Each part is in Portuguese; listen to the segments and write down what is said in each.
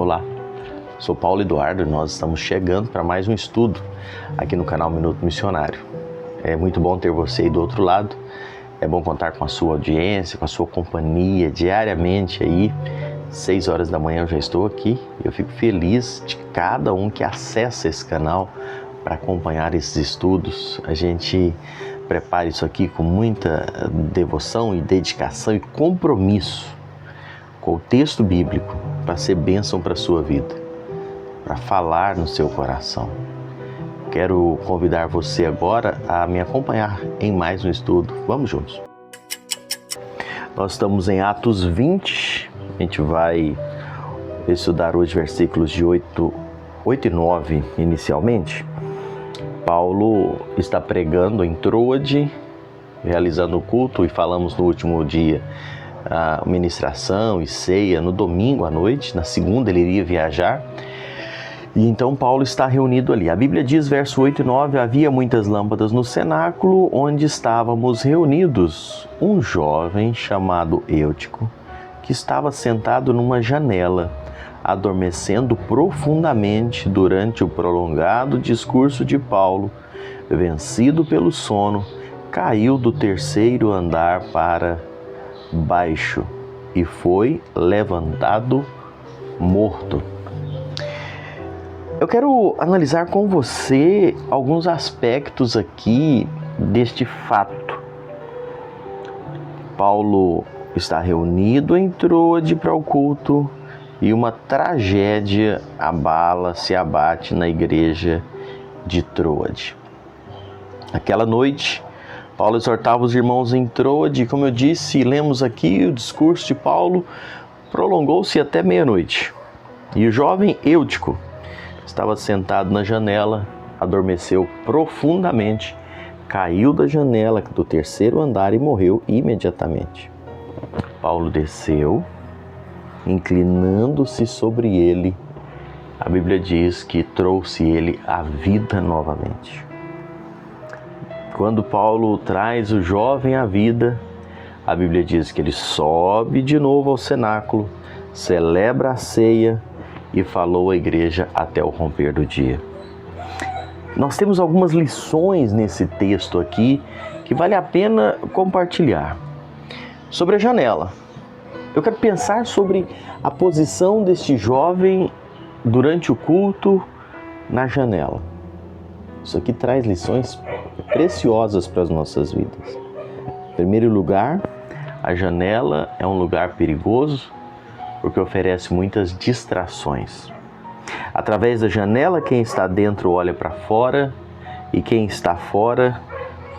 Olá, sou Paulo Eduardo e nós estamos chegando para mais um estudo aqui no canal Minuto Missionário. É muito bom ter você aí do outro lado, é bom contar com a sua audiência, com a sua companhia diariamente aí. 6 horas da manhã eu já estou aqui e eu fico feliz de cada um que acessa esse canal para acompanhar esses estudos. A gente prepara isso aqui com muita devoção e dedicação e compromisso com o texto bíblico para ser bênção para a sua vida, para falar no seu coração. Quero convidar você agora a me acompanhar em mais um estudo. Vamos juntos. Nós estamos em Atos 20, a gente vai estudar hoje versículos de 8 e 9 inicialmente. Paulo está pregando em Troade, realizando o culto, e falamos no último dia a ministração e ceia no domingo à noite. Na segunda ele iria viajar e então Paulo está reunido ali. A Bíblia diz, verso 8 e 9, havia muitas lâmpadas no cenáculo onde estávamos reunidos. Um jovem chamado Eutico, que estava sentado numa janela, adormecendo profundamente durante o prolongado discurso de Paulo, vencido pelo sono, caiu do 3º andar para baixo e foi levantado morto. Eu quero analisar com você alguns aspectos aqui deste fato. Paulo está reunido em Troade para o culto e uma tragédia se abate na igreja de Troade. Aquela noite, Paulo exortava os irmãos em Troade, como eu disse, lemos aqui, o discurso de Paulo prolongou-se até meia-noite. E o jovem Eutico estava sentado na janela, adormeceu profundamente, caiu da janela do 3º andar e morreu imediatamente. Paulo desceu, inclinando-se sobre ele, a Bíblia diz que trouxe ele à vida novamente. Quando Paulo traz o jovem à vida, a Bíblia diz que ele sobe de novo ao cenáculo, celebra a ceia e falou à igreja até o romper do dia. Nós temos algumas lições nesse texto aqui que vale a pena compartilhar. Sobre a janela, eu quero pensar sobre a posição deste jovem durante o culto na janela. Isso aqui traz lições preciosas para as nossas vidas. Em primeiro lugar, a janela é um lugar perigoso porque oferece muitas distrações. Através da janela, quem está dentro olha para fora e quem está fora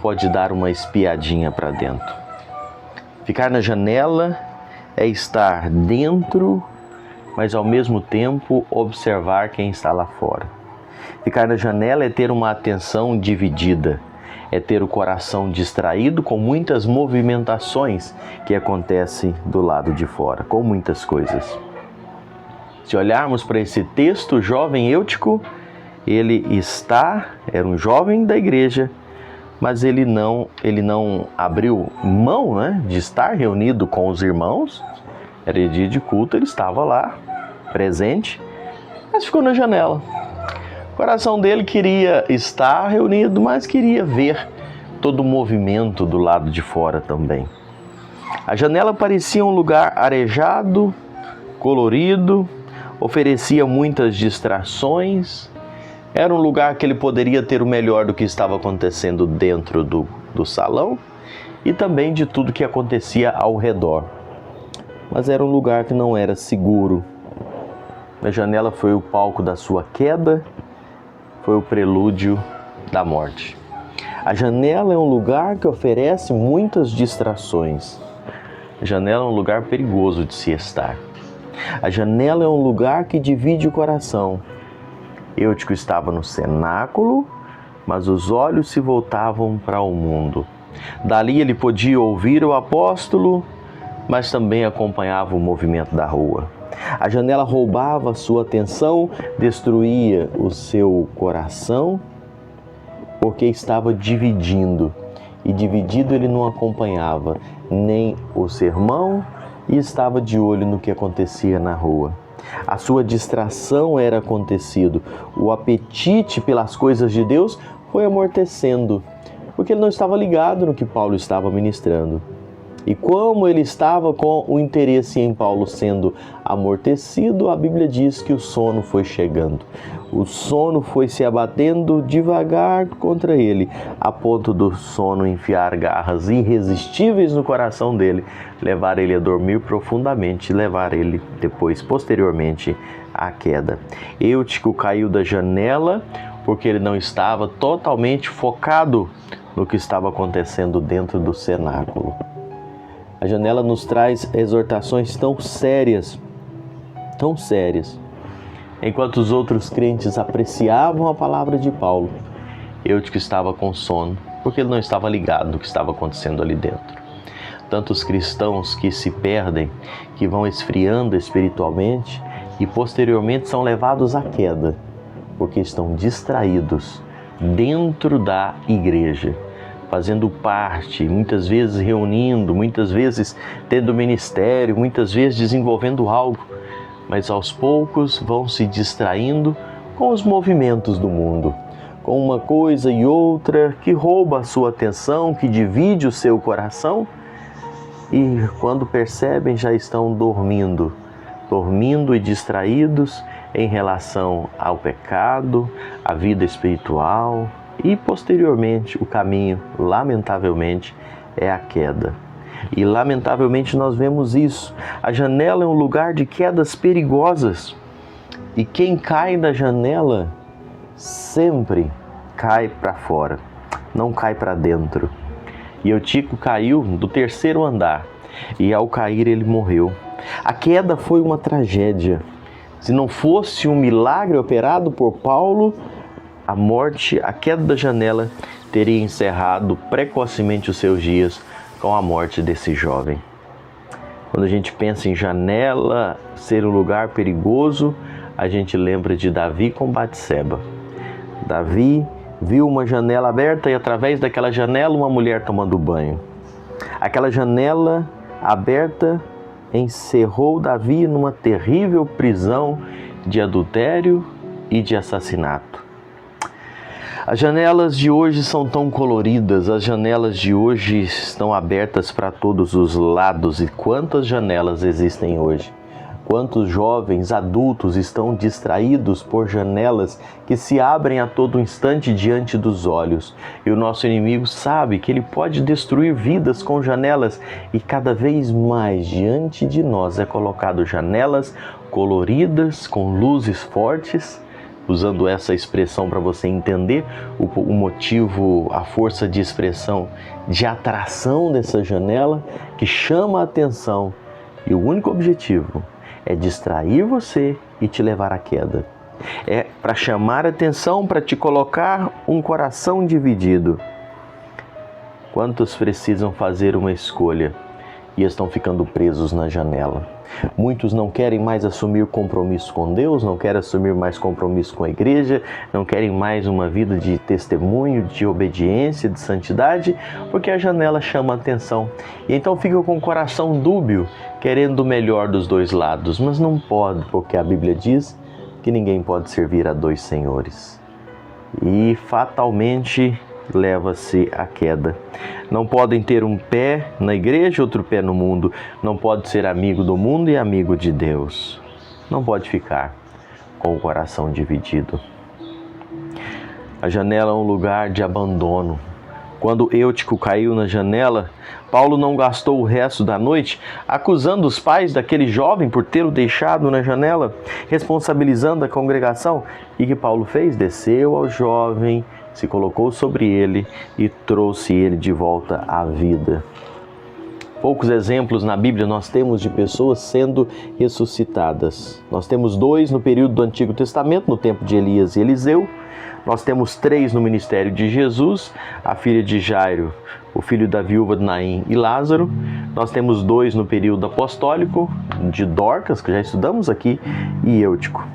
pode dar uma espiadinha para dentro. Ficar na janela é estar dentro, mas ao mesmo tempo observar quem está lá fora. Ficar na janela é ter uma atenção dividida, é ter o coração distraído com muitas movimentações que acontecem do lado de fora, com muitas coisas. Se olharmos para esse texto, o jovem Eutico, era um jovem da igreja, mas ele não abriu mão, de estar reunido com os irmãos. Era dia de culto, ele estava lá, presente, mas ficou na janela. O coração dele queria estar reunido, mas queria ver todo o movimento do lado de fora também. A janela parecia um lugar arejado, colorido, oferecia muitas distrações. Era um lugar que ele poderia ter o melhor do que estava acontecendo dentro do salão e também de tudo que acontecia ao redor. Mas era um lugar que não era seguro. A janela foi o palco da sua queda, foi o prelúdio da morte. A janela é um lugar que oferece muitas distrações. A janela é um lugar perigoso de se estar. A janela é um lugar que divide o coração. Eutico estava no cenáculo, mas os olhos se voltavam para o mundo. Dali ele podia ouvir o apóstolo, mas também acompanhava o movimento da rua. A janela roubava a sua atenção, destruía o seu coração, porque estava dividindo. E dividido ele não acompanhava nem o sermão e estava de olho no que acontecia na rua. A sua distração era acontecido. O apetite pelas coisas de Deus foi amortecendo, porque ele não estava ligado no que Paulo estava ministrando. E como ele estava com o interesse em Paulo sendo amortecido, a Bíblia diz que o sono foi chegando. O sono foi se abatendo devagar contra ele, a ponto do sono enfiar garras irresistíveis no coração dele, levar ele a dormir profundamente, levar ele depois, posteriormente, à queda. Eutico caiu da janela porque ele não estava totalmente focado no que estava acontecendo dentro do cenáculo. A janela nos traz exortações tão sérias, enquanto os outros crentes apreciavam a palavra de Paulo, Eutico estava com sono, porque ele não estava ligado no que estava acontecendo ali dentro. Tantos cristãos que se perdem, que vão esfriando espiritualmente e posteriormente são levados à queda, porque estão distraídos dentro da igreja, fazendo parte, muitas vezes reunindo, muitas vezes tendo ministério, muitas vezes desenvolvendo algo, mas aos poucos vão se distraindo com os movimentos do mundo, com uma coisa e outra que rouba a sua atenção, que divide o seu coração, e quando percebem já estão dormindo e distraídos em relação ao pecado, à vida espiritual, e posteriormente o caminho, lamentavelmente, é a queda. E lamentavelmente nós vemos isso. A janela é um lugar de quedas perigosas. E quem cai da janela sempre cai para fora, não cai para dentro. E Eutico caiu do 3º andar e ao cair ele morreu. A queda foi uma tragédia. Se não fosse um milagre operado por Paulo, a morte, a queda da janela, teria encerrado precocemente os seus dias com a morte desse jovem. Quando a gente pensa em janela ser um lugar perigoso, a gente lembra de Davi com Batseba. Davi viu uma janela aberta e através daquela janela uma mulher tomando banho. Aquela janela aberta encerrou Davi numa terrível prisão de adultério e de assassinato. As janelas de hoje são tão coloridas, as janelas de hoje estão abertas para todos os lados. E quantas janelas existem hoje? Quantos jovens adultos estão distraídos por janelas que se abrem a todo instante diante dos olhos? E o nosso inimigo sabe que ele pode destruir vidas com janelas, e cada vez mais diante de nós é colocado janelas coloridas, com luzes fortes, usando essa expressão para você entender o motivo, a força de expressão, de atração dessa janela, que chama a atenção, e o único objetivo é distrair você e te levar à queda. É para chamar a atenção, para te colocar um coração dividido. Quantos precisam fazer uma escolha e estão ficando presos na janela? Muitos não querem mais assumir compromisso com Deus, não querem assumir mais compromisso com a igreja, não querem mais uma vida de testemunho, de obediência, de santidade, porque a janela chama a atenção. E então ficam com o coração dúbio, querendo o melhor dos dois lados, mas não pode, porque a Bíblia diz que ninguém pode servir a dois senhores. E fatalmente leva-se à queda. Não podem ter um pé na igreja, outro pé no mundo. Não pode ser amigo do mundo e amigo de Deus. Não pode ficar com o coração dividido. A janela é um lugar de abandono. Quando Eutico caiu na janela, Paulo não gastou o resto da noite acusando os pais daquele jovem por ter o deixado na janela, responsabilizando a congregação. E o que Paulo fez? Desceu ao jovem, se colocou sobre ele e trouxe ele de volta à vida. Poucos exemplos na Bíblia nós temos de pessoas sendo ressuscitadas. Nós temos 2 no período do Antigo Testamento, no tempo de Elias e Eliseu. Nós temos 3 no ministério de Jesus, a filha de Jairo, o filho da viúva de Naim e Lázaro. Nós temos 2 no período apostólico, de Dorcas, que já estudamos aqui, e Eutico.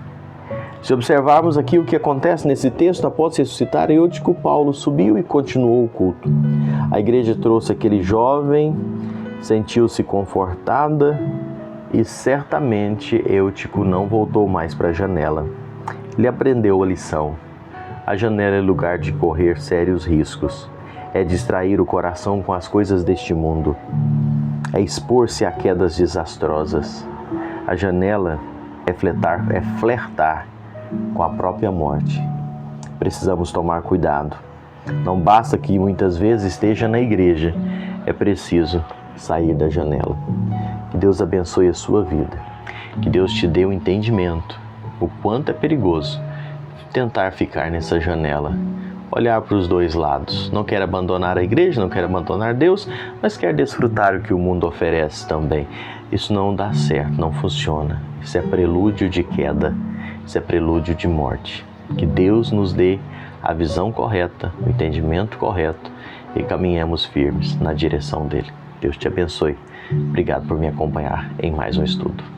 Se observarmos aqui o que acontece nesse texto, após ressuscitar Eutico, Paulo subiu e continuou o culto. A igreja trouxe aquele jovem, sentiu-se confortada E certamente Eutico não voltou mais para a janela. Ele aprendeu a lição. A janela é lugar de correr sérios riscos. É distrair o coração com as coisas deste mundo. É expor-se a quedas desastrosas. A janela é flertar com a própria morte. Precisamos tomar cuidado. Não basta que muitas vezes esteja na igreja. É preciso sair da janela. Que Deus abençoe a sua vida. Que Deus te dê o entendimento. O quanto é perigoso tentar ficar nessa janela. Olhar para os dois lados. Não quer abandonar a igreja, não quer abandonar Deus, mas quer desfrutar o que o mundo oferece também. Isso não dá certo, não funciona. Isso é prelúdio de queda, isso é prelúdio de morte. Que Deus nos dê a visão correta, o entendimento correto e caminhemos firmes na direção dele. Deus te abençoe. Obrigado por me acompanhar em mais um estudo.